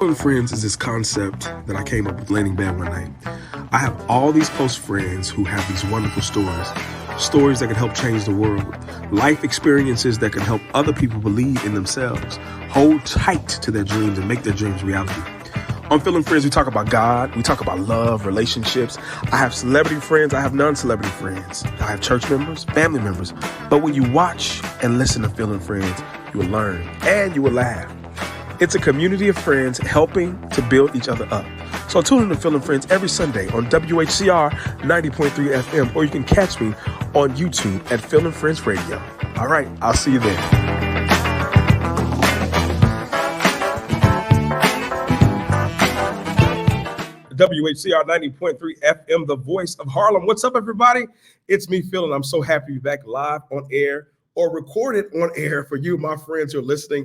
Phone friends is this concept that I came up with laying in bed one night. I have all these close friends who have these wonderful stories that can help change the world, life experiences that can help other people believe in themselves, hold tight to their dreams and make their dreams reality. On Feeling Friends, we talk about God, we talk about love, relationships. I have celebrity friends, I have non-celebrity friends. I have church members, family members. But when you watch and listen to Feeling Friends, you will learn and you will laugh. It's a community of friends helping to build each other up. So tune in to Feeling Friends every Sunday on WHCR 90.3 FM, or you can catch me on YouTube at Feeling Friends Radio. All right, I'll see you there. WHCR 90.3 FM, the voice of Harlem. What's up, everybody? It's me, Phil, and I'm so happy to be back live on air or recorded on air for you, my friends who are listening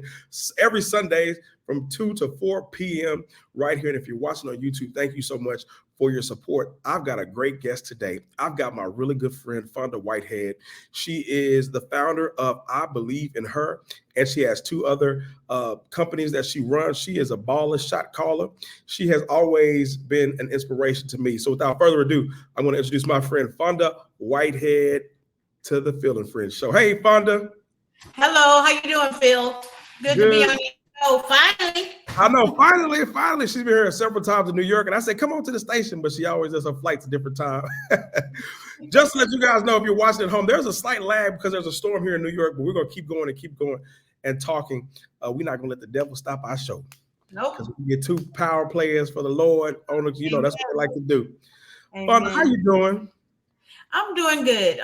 every Sunday from 2 to 4 p.m. right here. And if you're watching on YouTube, thank you so much for your support. I've got a great guest today. I've got my really good friend, Fonda Whitehead. She is the founder of I Believe in Her, and she has two other companies that she runs. She is a baller shot caller. She has always been an inspiration to me. So without further ado, I'm going to introduce my friend, Fonda Whitehead, to the Feeling Friends show. Hey, Fonda. Hello, how you doing, Phil? Good to be on your show, finally. I know, finally. She's been here several times in New York, and I said, come on to the station, but she always does her flights a different time. Just to let you guys know, if you're watching at home, there's a slight lag because there's a storm here in New York, but we're going to keep going and talking. We're not going to let the devil stop our show. Nope. Because we get two power players for the Lord. That's what they like to do. Amen. Fonda, how you doing? I'm doing good.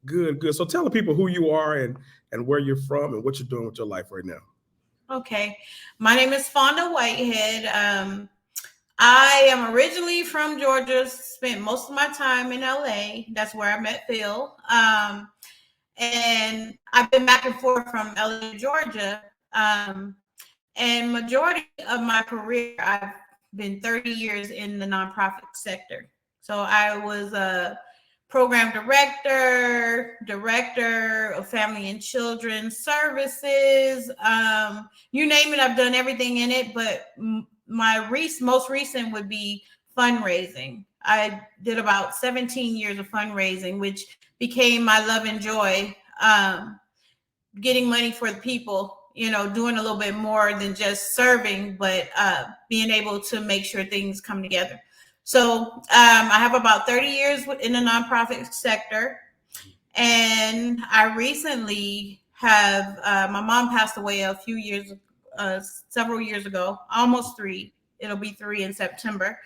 Good. So tell the people who you are and where you're from and what you're doing with your life right now. Okay. My name is Fonda Whitehead. I am originally from Georgia, spent most of my time in LA. That's where I met Phil. And I've been back and forth from LA to Georgia. And majority of my career, I've been 30 years in the nonprofit sector. So I was a program director of family and children services. You name it, I've done everything in it. But my most recent would be fundraising. I did about 17 years of fundraising, which became my love and joy. Getting money for the people, doing a little bit more than just serving, but being able to make sure things come together. So I have about 30 years in the nonprofit sector. And I recently have, my mom passed away several years ago, almost 3. It'll be 3 in September.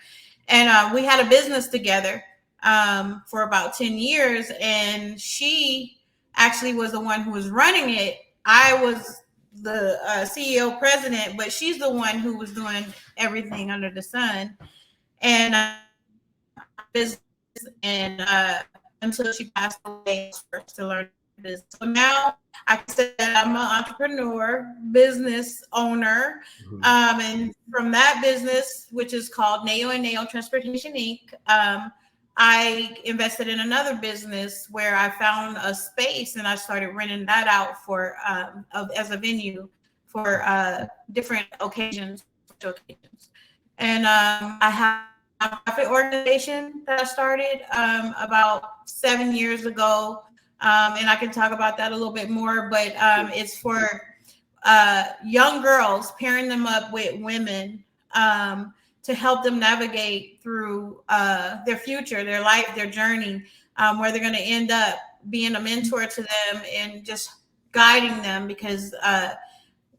And we had a business together for about 10 years. And she actually was the one who was running it. I was the CEO president, but she's the one who was doing everything under the sun. And business, and until she passed away, first to learn business. So now I can say that I'm an entrepreneur, business owner, and from that business, which is called Nail and Nail Transportation Inc., I invested in another business where I found a space and I started renting that out for as a venue for different occasions. And I have a nonprofit organization that I started about 7 years ago. And I can talk about that a little bit more, but it's for young girls, pairing them up with women to help them navigate through their future, their life, their journey, where they're going to end up being a mentor to them and just guiding them, because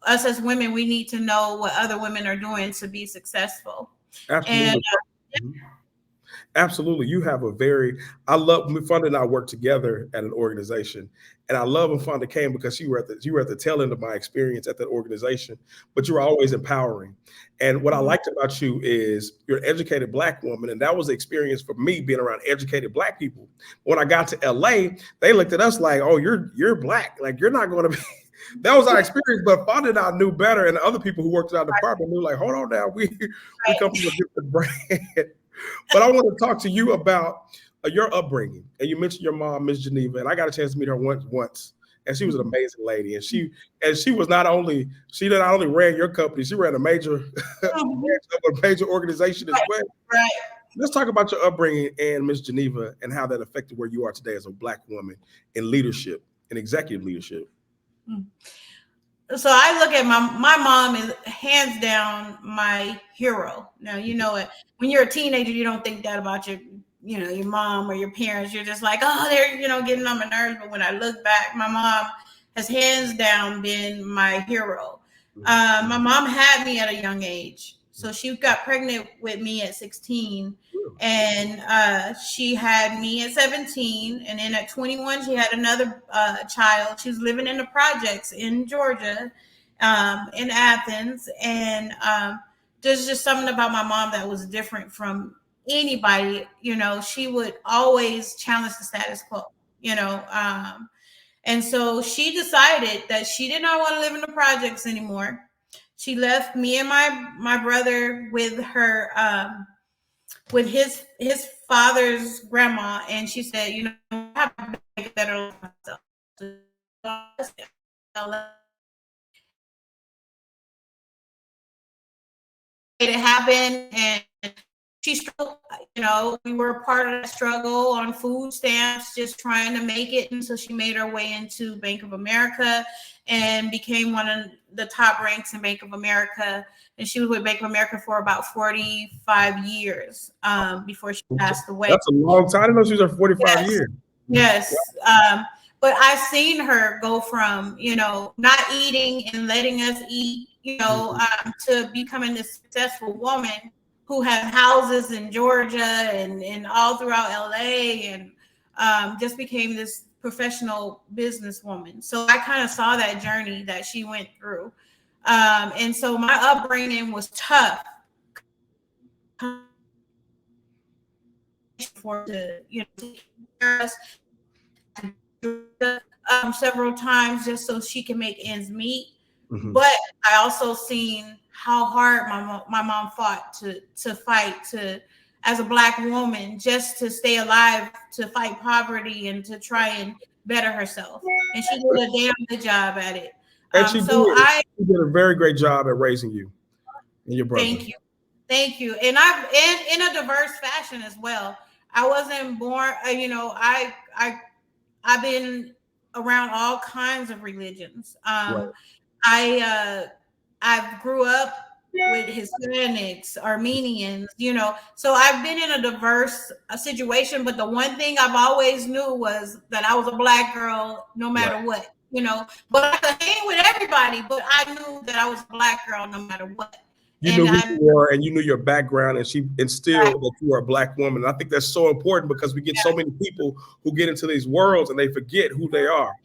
us as women, we need to know what other women are doing to be successful. Absolutely. Absolutely. You have I love when Fonda and I work together at an organization. And I love when Fonda came because you were at the tail end of my experience at that organization, but you were always empowering. And what I liked about you is you're an educated Black woman. And that was the experience for me, being around educated Black people. When I got to LA, they looked at us like, oh, you're Black. Like, you're not going to be. That was our experience, but Fonda and I knew better, and other people who worked in our department knew, like, hold on now, we come from a different brand. But I want to talk to you about your upbringing. And you mentioned your mom, Miss Geneva, and I got a chance to meet her once. and she was an amazing lady. And she was not only ran your company, she ran a major organization as well. Right. Let's talk about your upbringing and Miss Geneva and how that affected where you are today as a Black woman in leadership and executive leadership. So I look at my mom is hands down my hero. Now, you know it. When you're a teenager, you don't think that about your mom or your parents. You're just like, oh, they're, getting on my nerves. But when I look back, my mom has hands down been my hero. My mom had me at a young age. So she got pregnant with me at 16, and she had me at 17, and then at 21 she had another child. She was living in the projects in Georgia, in Athens, and there's just something about my mom that was different from anybody. She would always challenge the status quo. And so she decided that she did not want to live in the projects anymore. She left me and my brother with her with his father's grandma, and she said, I have to make a better life myself. It happened, and she struggled. We were a part of that struggle on food stamps, just trying to make it. And so she made her way into Bank of America and became one of the top ranks in Bank of America. And she was with Bank of America for about 45 years before she passed away. That's a long time. I didn't know she was there for 45 years. Yes. But I've seen her go from, not eating and letting us eat, to becoming this successful woman who has houses in Georgia and all throughout LA, and just became this professional businesswoman. So I kind of saw that journey that she went through. And so my upbringing was tough. Several times just so she can make ends meet. Mm-hmm. But I also seen how hard my mom fought to fight as a Black woman, just to stay alive, to fight poverty and to try and better herself. And she did a damn good job at it. And she did a very great job at raising you and your brother. Thank you. And in a diverse fashion as well. I wasn't born, I've been around all kinds of religions. Right. I grew up with Hispanics, Armenians, so I've been in a diverse situation. But the one thing I've always knew was that I was a Black girl, no matter what, But I could hang with everybody, but I knew that I was a Black girl, no matter what. You knew who you were, and you knew your background, and she instilled that you are a Black woman. And I think that's so important because we get so many people who get into these worlds and they forget who they are.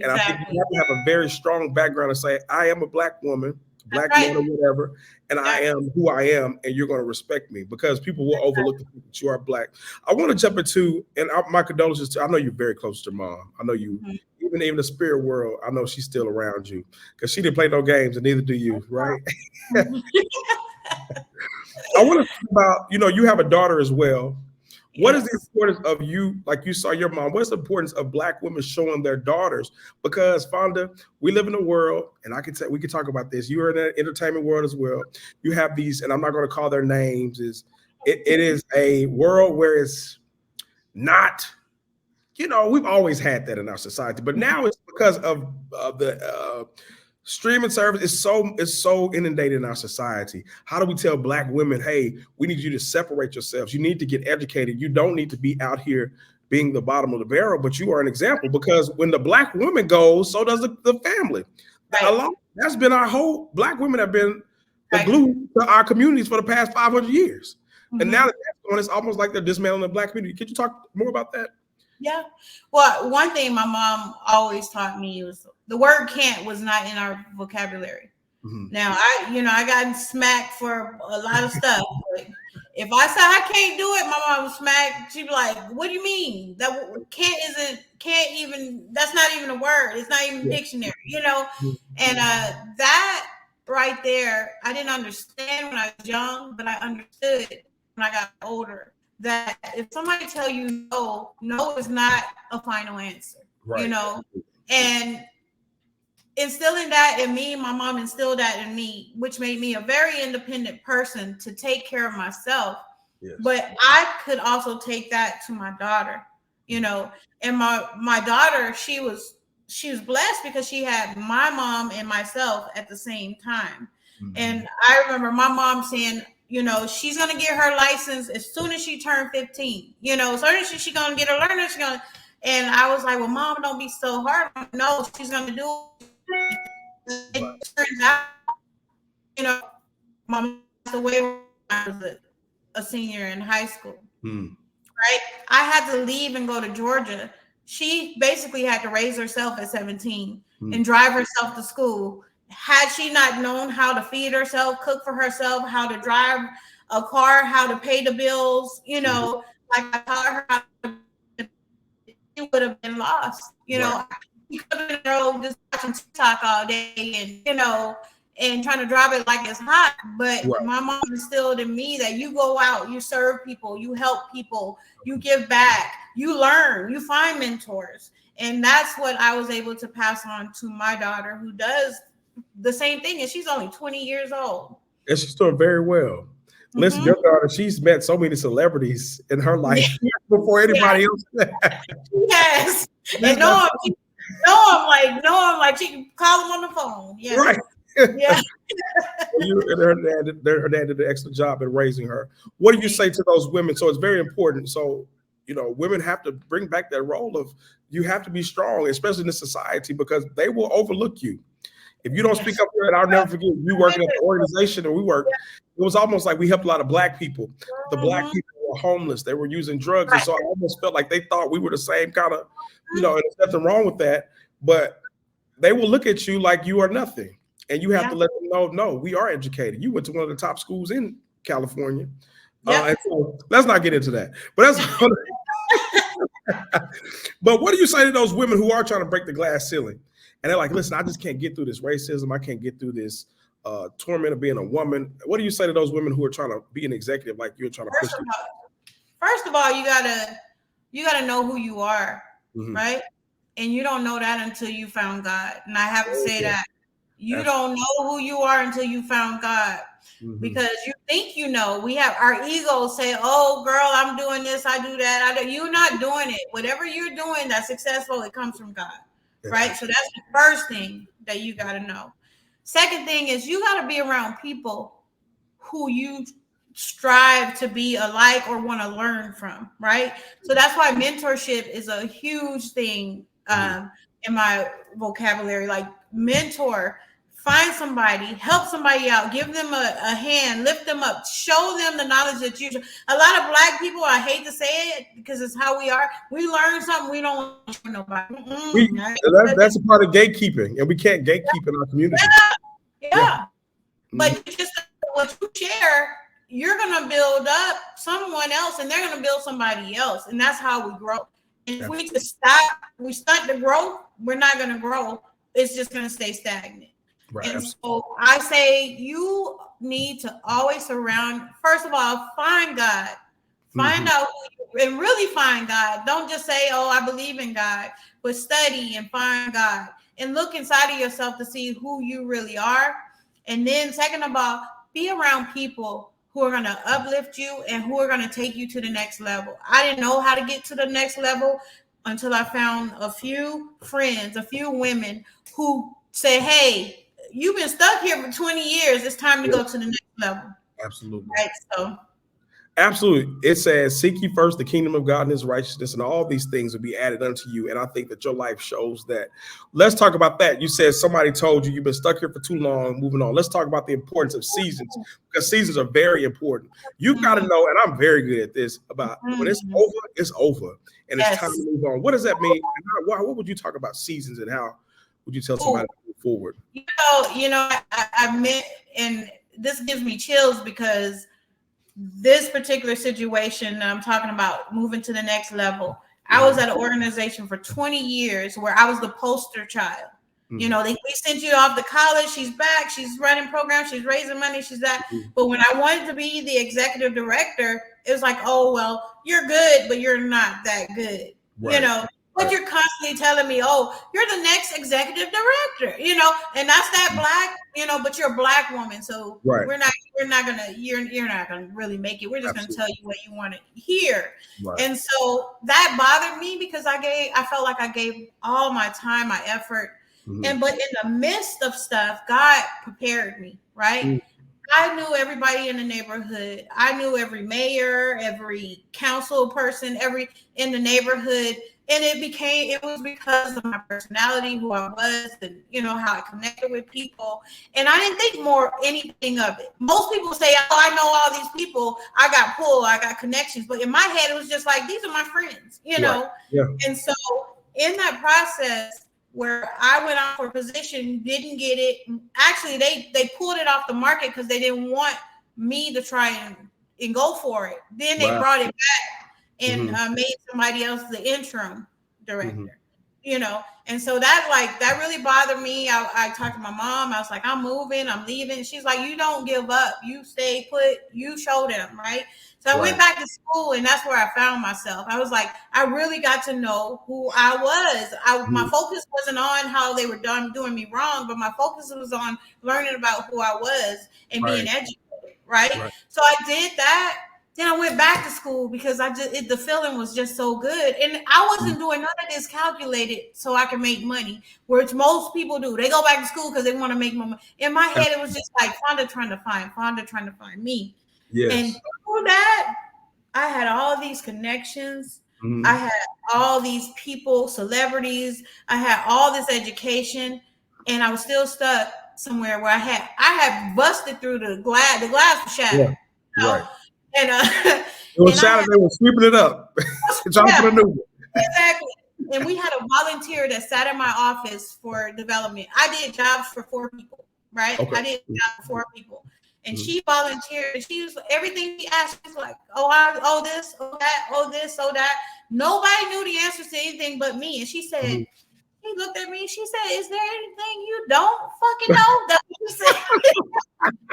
And I think you have to have a very strong background and say, I am a Black woman, Black man or whatever, and I am who I am, and you're going to respect me, because people will overlook the fact that you are Black. I want to jump into, and my condolences to, I know you're very close to your mom. I know you, even the spirit world, I know she's still around you, because she didn't play no games, and neither do you, right? I want to talk about, you have a daughter as well. What is the importance of you, like you saw your mom, what's the importance of Black women showing their daughters? Because Fonda, we live in a world, and we can talk about this. You're in the entertainment world as well. You have these, and I'm not going to call their names, it is a world where it's not, we've always had that in our society, but now it's because of the streaming service is so inundated in our society. How do we tell Black women, hey, we need you to separate yourselves. You need to get educated. You don't need to be out here being the bottom of the barrel, but you are an example, because when the Black woman goes, so does the family. Right. That's been our whole, Black women have been the glue to our communities for the past 500 years. Mm-hmm. And now that that's going, it's almost like they're dismantling the Black community. Could you talk more about that? Yeah. Well, one thing my mom always taught me was the word can't was not in our vocabulary. Mm-hmm. Now, I got smacked for a lot of stuff. But if I said I can't do it, my mom was smacked. She'd be like, what do you mean? That can't even, that's not even a word. It's not even a dictionary, And that right there, I didn't understand when I was young, but I understood when I got older. That if somebody tell you no is not a final answer, right. And instilling that in me, my mom instilled that in me, which made me a very independent person to take care of myself. Yes. But I could also take that to my daughter, you know. And my daughter, she was blessed because she had my mom and myself at the same time. Mm-hmm. And I remember my mom saying, you know, she's gonna get her license as soon as she turned 15. You know, as soon as she's gonna get her learner, she's gonna. And I was like, well, Mom, don't be so hard. No, she's gonna do it. It turns out, you know, my mom passed away when I was a senior in high school. Right? I had to leave and go to Georgia. She basically had to raise herself at 17 and drive herself to school. Had she not known how to feed herself, cook for herself, how to drive a car, how to pay the bills, you know, like I taught her how to, she would have been lost. You know, she could have been just watching TikTok all day and, you know, and trying to drive it like it's hot. But my mom instilled in me that you go out, you serve people, you help people, you give back, you learn, you find mentors. And that's what I was able to pass on to my daughter, who does the same thing. And she's only 20 years old. And she's doing very well. Listen, your daughter, she's met so many celebrities in her life before anybody else. Yes. And I'm like, she can call them on the phone. Yeah. Right. Yeah. Her dad did an excellent job in raising her. What do you say to those women? So it's very important. So, you know, women have to bring back that role of you have to be strong, especially in this society, because they will overlook you. If you don't speak up there, and I'll never forget, you working at the organization and we worked, it was almost like we helped a lot of Black people. The Black people were homeless. They were using drugs. And so I almost felt like they thought we were the same kind of, you know, and there's nothing wrong with that. But they will look at you like you are nothing. And you have to let them know, no, we are educated. You went to one of the top schools in California. And so let's not get into that. But that's but what do you say to those women who are trying to break the glass ceiling? And they're like, listen, I just can't get through this racism. I can't get through this torment of being a woman. What do you say to those women who are trying to be an executive like you're trying to push them? First of all, you gotta know who you are, right? And you don't know that until you found God. And I have to say that. You don't know who you are until you found God. Because you think you know. We have our egos say, oh, girl, I'm doing this, I do that. You're not doing it. Whatever you're doing that's successful, it comes from God. Right? So that's the first thing that you got to know. Second thing is you got to be around people who you strive to be alike or want to learn from, right? So that's why mentorship is a huge thing in my vocabulary. Like mentor, find somebody, help somebody out, give them a hand, lift them up, show them the knowledge that you. A lot of Black people, I hate to say it because it's how we are. We learn something we don't want to show nobody. That's a part of gatekeeping, and we can't gatekeep in our community. Yeah. But just what you share, you're gonna build up someone else, and they're gonna build somebody else, and that's how we grow. And if we just stunt the growth, we're not gonna grow. It's just gonna stay stagnant. Right. And so I say you need to always first of all, find God, find out who you, and really find God. Don't just say, oh, I believe in God, but study and find God and look inside of yourself to see who you really are. And then second of all, be around people who are going to uplift you and who are going to take you to the next level. I didn't know how to get to the next level until I found a few friends, a few women who say, hey, you've been stuck here for 20 years. It's time to go to the next level. Absolutely. Right. So absolutely. It says, seek ye first the kingdom of God and his righteousness, and all these things will be added unto you. And I think that your life shows that. Let's talk about that. You said somebody told you you've been stuck here for too long, moving on. Let's talk about the importance of seasons, because seasons are very important. You got to know, and I'm very good at this, about when it's over, and it's time to move on. What does that mean? What would you talk about seasons, and how would you tell somebody to move forward? You know, I meant, and this gives me chills because this particular situation that I'm talking about, moving to the next level, I was at an organization for 20 years where I was the poster child. You know, they sent you off to college. She's back. She's running programs. She's raising money. She's that. But when I wanted to be the executive director, it was like, oh, well, you're good, but you're not that good. Right. You know, But you're constantly telling me, oh, you're the next executive director, you know, and that's that black, you know, but you're a black woman. So Right. you're not gonna really make it. We're just gonna tell you what you want to hear. Right. And so that bothered me because I felt like I gave all my time, my effort. Mm-hmm. But in the midst of stuff, God prepared me, right? Mm-hmm. I knew everybody in the neighborhood. I knew every mayor, every council person, every in the neighborhood. And it was because of my personality, who I was, and you know how I connected with people. And I didn't think anything of it. Most people say, "Oh, I know all these people. I got pull, I got connections." But in my head, it was just like, these are my friends, you know. Right. Yeah. And so in that process, where I went out for a position, didn't get it. Actually, they pulled it off the market because they didn't want me to try and go for it. Then they brought it back and made somebody else the interim director, you know. And so that really bothered me. I talked to my mom. I was like, I'm moving, I'm leaving. She's like, you don't give up. You stay put. You show them, right? So I went back to school, and that's where I found myself. I was like, I really got to know who I was. My focus wasn't on how they were doing me wrong, but my focus was on learning about who I was and being educated, right? So I did that. Then I went back to school because the feeling was just so good. And I wasn't doing none of this calculated so I can make money, which most people do. They go back to school because they want to make more money. In my head, it was just like Fonda trying to find me. Yes. And through that, I had all these connections. Mm-hmm. I had all these people, celebrities. I had all this education, and I was still stuck somewhere where I had busted through the glass. The glass was shattered. Yeah. You know? Right. And it was shattered. They were sweeping it up. Exactly. And we had a volunteer that sat in my office for development. I did jobs for 4 people, right? Okay. I did jobs for 4 people. And she volunteered. She was everything she asked. She's like, oh, this, oh, that, oh, this, oh, that. Nobody knew the answers to anything but me. And she said, he looked at me. She said, is there anything you don't fucking know? That she said.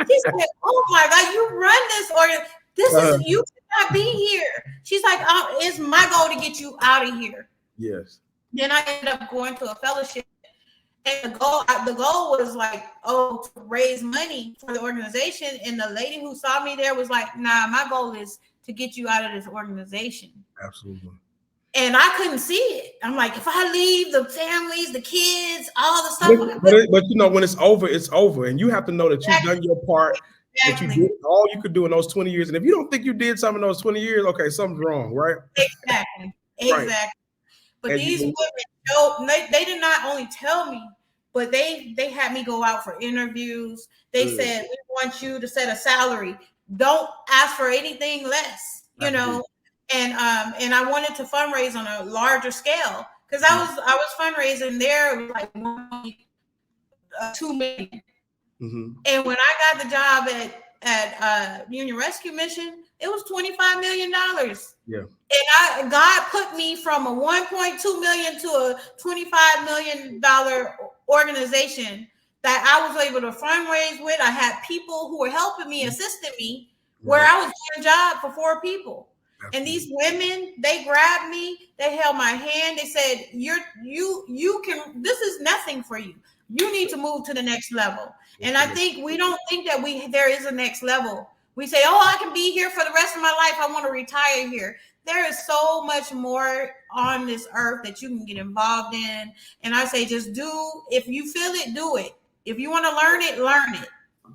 She said, oh my God, you run this organ. This is you cannot be here. She's like, it's my goal to get you out of here. Yes. Then I ended up going to a fellowship. And the goal was like, to raise money for the organization. And the lady who saw me there was like, nah, my goal is to get you out of this organization. Absolutely. And I couldn't see it. I'm like, if I leave the families, the kids, all the stuff. But you know, when it's over, it's over. And you have to know that you've done your part. That you did all you could do in those 20 years. And if you don't think you did something in those 20 years, okay, something's wrong, right? Exactly. Right. But these women, they did not only tell me, but they had me go out for interviews. They said, we want you to set a salary. Don't ask for anything less, you know. And I wanted to fundraise on a larger scale because I was fundraising there. It was like 2 million. And when I got the job at Union Rescue Mission, it was $25 million. Yeah. And God put me from a 1.2 million to a $25 million organization that I was able to fundraise with. I had people who were helping me, assisting me, where I was doing a job for 4 people. Absolutely. And these women, they grabbed me, they held my hand, they said, you can, this is nothing for you. You need to move to the next level. And I think we don't think that there is a next level. We say, oh, I can be here for the rest of my life. I want to retire here. There is so much more on this earth that you can get involved in. And I say, just if you feel it, do it. If you want to learn it,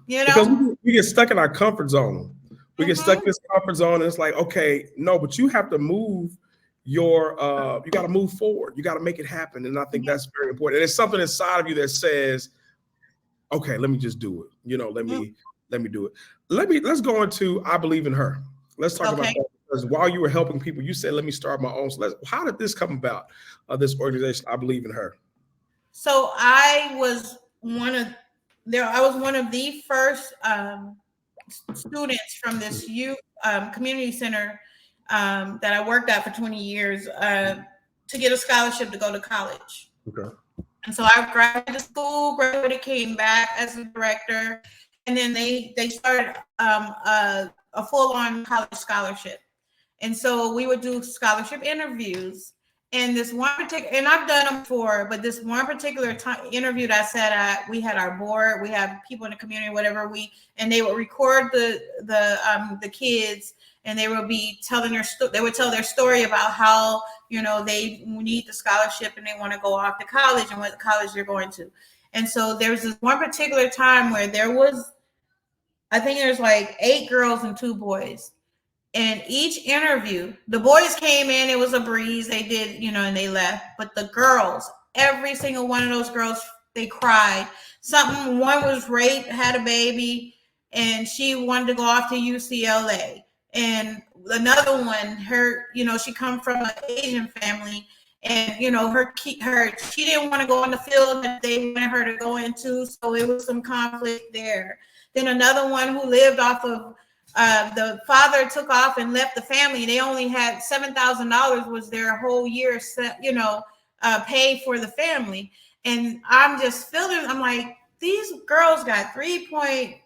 you know? Because we get stuck in our comfort zone. We get stuck in this comfort zone. And it's like, okay, no, but you have to move you got to move forward. You got to make it happen. And I think that's very important. And it's something inside of you that says, okay, let me just do it. You know, let me do it. Let's go into I believe in her. Let's talk about that. Because while you were helping people, you said, let me start my own. So how did this come about? This organization, I believe in her. So I was one of the first students from this youth community center that I worked at for 20 years to get a scholarship to go to college. Okay. And so I graduated school, came back as a director, and then they started a full-on college scholarship. And so we would do scholarship interviews. And this one particular, and I've done them before, but this one particular interview that I sat at, we had our board, we have people in the community, whatever and they would record the kids, and they would be telling they would tell their story about how, they need the scholarship and they want to go off to college and what college they're going to. And so there's this one particular time where I think there's like 8 girls and 2 boys. And each interview, the boys came in, it was a breeze. They did, and they left. But the girls, every single one of those girls, they cried. One was raped, had a baby, and she wanted to go off to UCLA. And another one, she come from an Asian family, and she didn't want to go in the field that they wanted her to go into, so it was some conflict there. Then another one who lived off of the father took off and left the family. They only had $7,000 was their whole year, pay for the family. And I'm just I'm like, these girls got 3.9,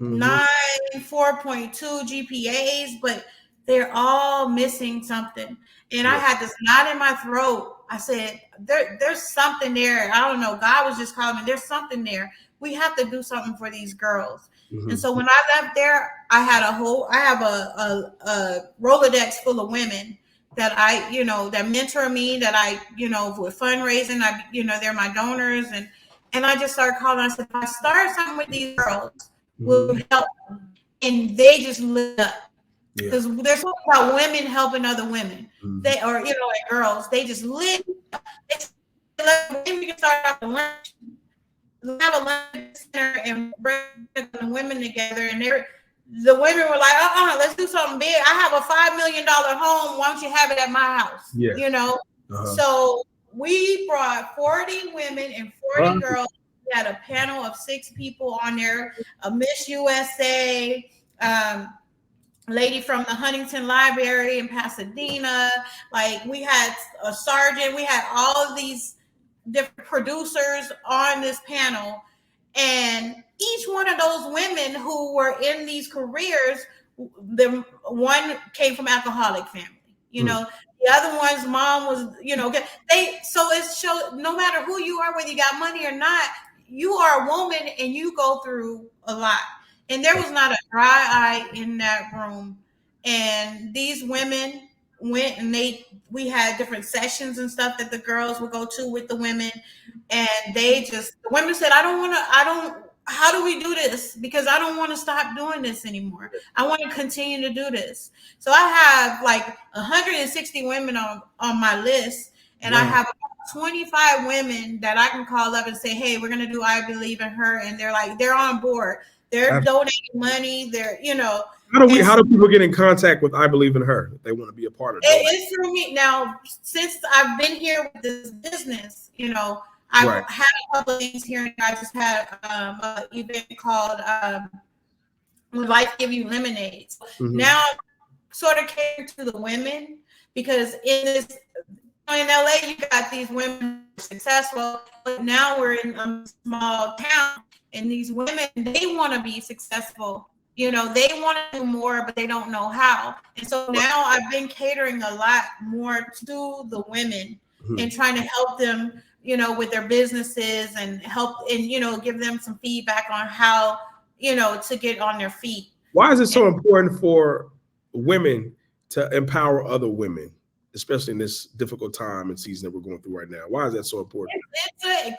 4.2 GPAs, but they're all missing something. And I had this knot in my throat. I said, there's something there. I don't know. God was just calling me. There's something there. We have to do something for these girls. And so when I left there, I have a Rolodex full of women that that mentor me, that I, with fundraising, they're my donors. And I just started calling. I said, if I start something with these girls, will help them. And they just lit up. Because there's something about women helping other women. They or girls, they just lit up. Maybe we can start off the lunch. Have a lunch center and bring the women together, and the women were like, let's do something big. I have a $5 million home. Why don't you have it at my house? So we brought 40 women and 40 girls. We had a panel of 6 people on there, a Miss USA, lady from the Huntington Library in Pasadena. Like, we had a sergeant. We had all of these different producers on this panel, and each one of those women who were in these careers, the one came from alcoholic family, the other one's mom was, so it shows no matter who you are, whether you got money or not, you are a woman and you go through a lot. And there was not a dry eye in that room. And these women went and we had different sessions and stuff that the girls would go to with the women, and the women said, how do we do this? Because I don't want to stop doing this anymore. I want to continue to do this. So I have like 160 women on my list, and I have about 25 women that I can call up and say, hey, we're going to do I Believe in Her. And they're on board. They're donating money. They're, How do people get in contact with I Believe in Her if they want to be a part of it? It's through me. Now, since I've been here with this business, I've had a couple of things here. I just had an event called When Life Give You Lemonade. Now I'm sort of catering to the women, because in LA, you got these women successful, but now we're in a small town, and these women, they want to be successful. They want to do more, but they don't know how. And so now I've been catering a lot more to the women and trying to help them, with their businesses, and help and, give them some feedback on how, to get on their feet. Why is it so important for women to empower other women, especially in this difficult time and season that we're going through right now? Why is that so important?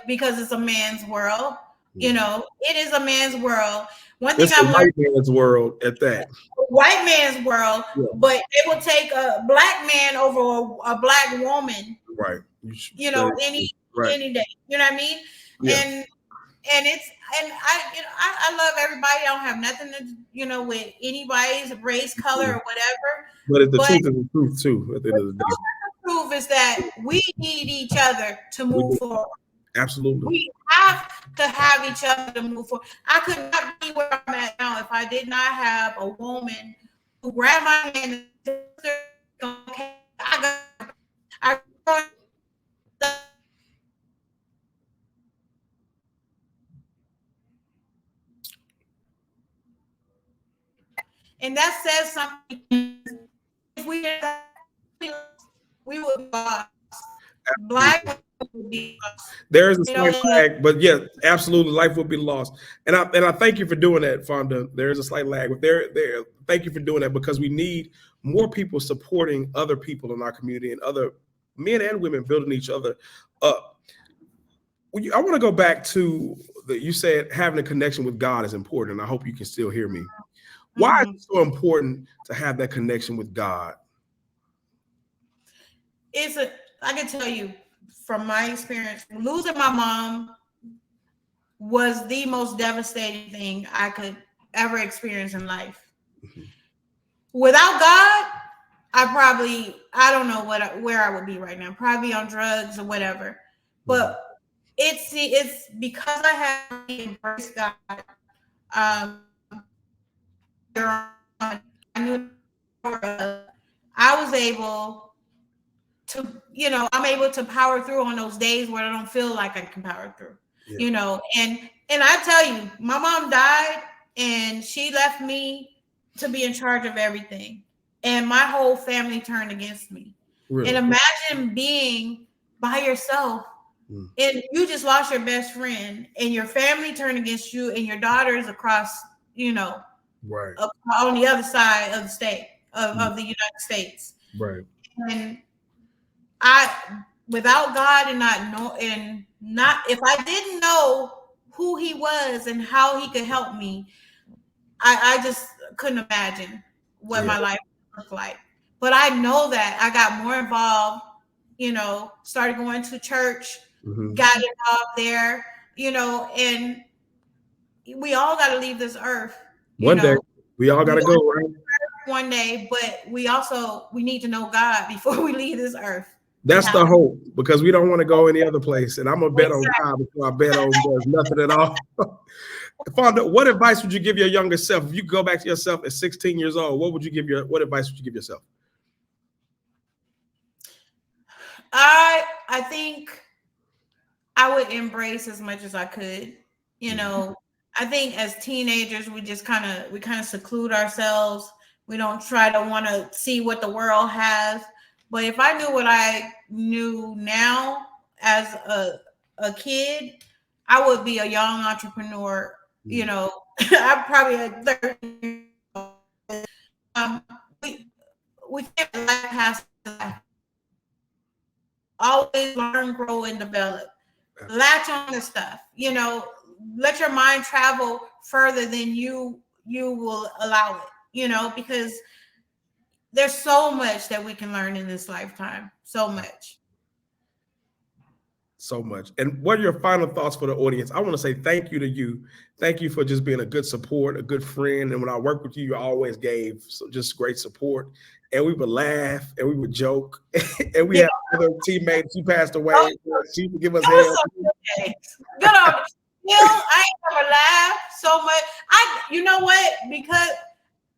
Because it's a man's world. It is a man's world. One thing I've learned, white man's world at that. White man's world, but it will take a black man over a black woman. Right. Any day. You know what I mean? Yeah. And I love everybody. I don't have nothing to with anybody's race, color, or whatever. But the truth is the truth too. At the end of the day, the truth is that we need each other to move forward. Absolutely. We have to have each other to move forward. I could not be where I'm at now if I did not have a woman who grabbed my hand and said, okay, I and that says something. If we would be lost. Black would be lost. There is a You know, slight lag, but yeah, absolutely, life would be lost. And I thank you for doing that, Fonda. There is a slight lag, but there. Thank you for doing that because we need more people supporting other people in our community and other men and women building each other up. I want to go back to you said having a connection with God is important. And I hope you can still hear me. Why is it so important to have that connection with God? I can tell you from my experience, losing my mom was the most devastating thing I could ever experience in life. Mhm. Without God, I don't know where I would be right now. Probably on drugs or whatever. But it's because I have embraced God. Um, I knew I was able to, I'm able to power through on those days where I don't feel like I can power through. Yeah. And I tell you, my mom died and she left me to be in charge of everything. And my whole family turned against me. Really? And imagine being by yourself and you just lost your best friend and your family turned against you and your daughters across, Right. on the other side of the state of the United States. Right. And without God and not if I didn't know who he was and how he could help me, I just couldn't imagine what my life looked like. But I know that I got more involved, started going to church, got involved there, and we all got to leave this earth. One day we all got to go, right? One day, but we need to know God before we leave this earth. That's the hope, because we don't want to go any other place. And I'm gonna bet on God before I bet on does nothing at all. Fonda, what advice would you give your younger self? If you go back to yourself at 16 years old, what advice would you give yourself? I think I would embrace as much as I could. I think as teenagers we just kind of seclude ourselves. We don't try to want to see what the world has. But if I knew what I knew now as a kid, I would be a young entrepreneur. I'm probably a 30. We can't life past life. Always learn, grow, and develop. Latch on to stuff. Let your mind travel further than you will allow it. Because there's so much that we can learn in this lifetime. So much. So much. And what are your final thoughts for the audience? I want to say thank you to you. Thank you for just being a good support, a good friend. And when I worked with you, you always gave just great support. And we would laugh and we would joke. And we had other teammates. She passed away. She would give us help. Good on you. I ain't never laughed so much. You know what? Because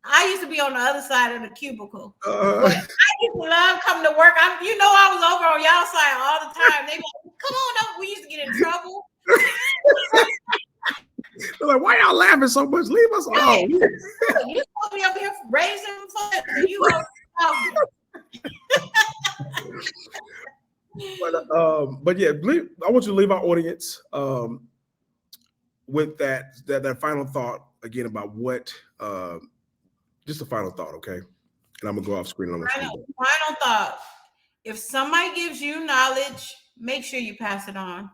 I used to be on the other side of the cubicle. But I used to love coming to work. I was over on y'all side all the time. They were like, come on up. We used to get in trouble. They're like, why y'all laughing so much? Leave us alone. You supposed to be up here raising fun. You but yeah, I want you to leave our audience with that final thought again about what just a final thought, okay? And I'm gonna go off screen. Final thought. If somebody gives you knowledge, make sure you pass it on.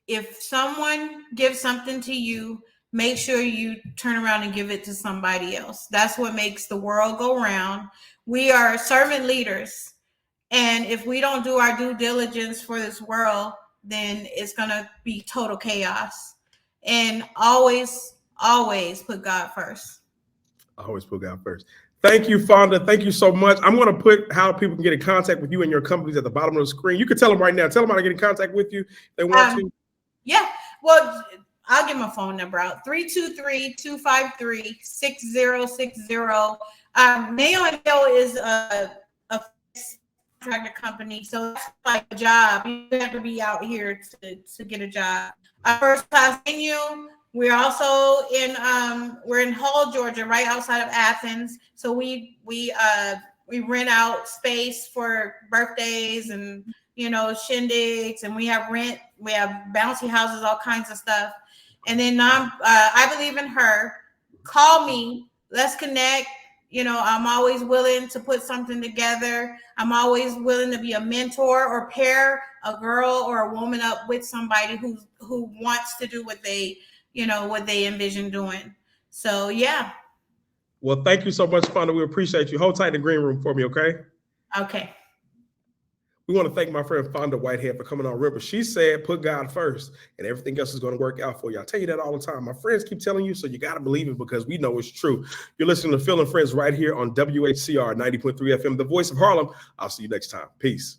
If someone gives something to you, make sure you turn around and give it to somebody else. That's what makes the world go round. We are servant leaders. And if we don't do our due diligence for this world, then it's going to be total chaos. And always put God first. Always put God first. Thank you, Fonda. Thank you so much. I'm going to put how people can get in contact with you and your companies at the bottom of the screen. You can tell them right now. Tell them how to get in contact with you if they want to. Yeah. Well, I'll give my phone number out. 323-253-6060. Mayo & Mayo is a contractor company, so it's like a job. You have to be out here to get a job. First class menu. We're also we're in Hull, Georgia, right outside of Athens. So we rent out space for birthdays and shindigs, and we have rent, we have bouncy houses, all kinds of stuff. And then I believe in her. Call me, let's connect. I'm always willing to put something together. I'm always willing to be a mentor or pair a girl or a woman up with somebody who wants to do what they envision doing. So yeah. Well, thank you so much, Fonda. We appreciate you. Hold tight in the green room for me, okay? Okay. We want to thank my friend Fonda Whitehead for coming on. Remember, she said put God first and everything else is going to work out for you. I tell you that all the time. My friends keep telling you, so you got to believe it because we know it's true. You're listening to Phil and Friends right here on WHCR 90.3 FM, the voice of Harlem. I'll see you next time. Peace.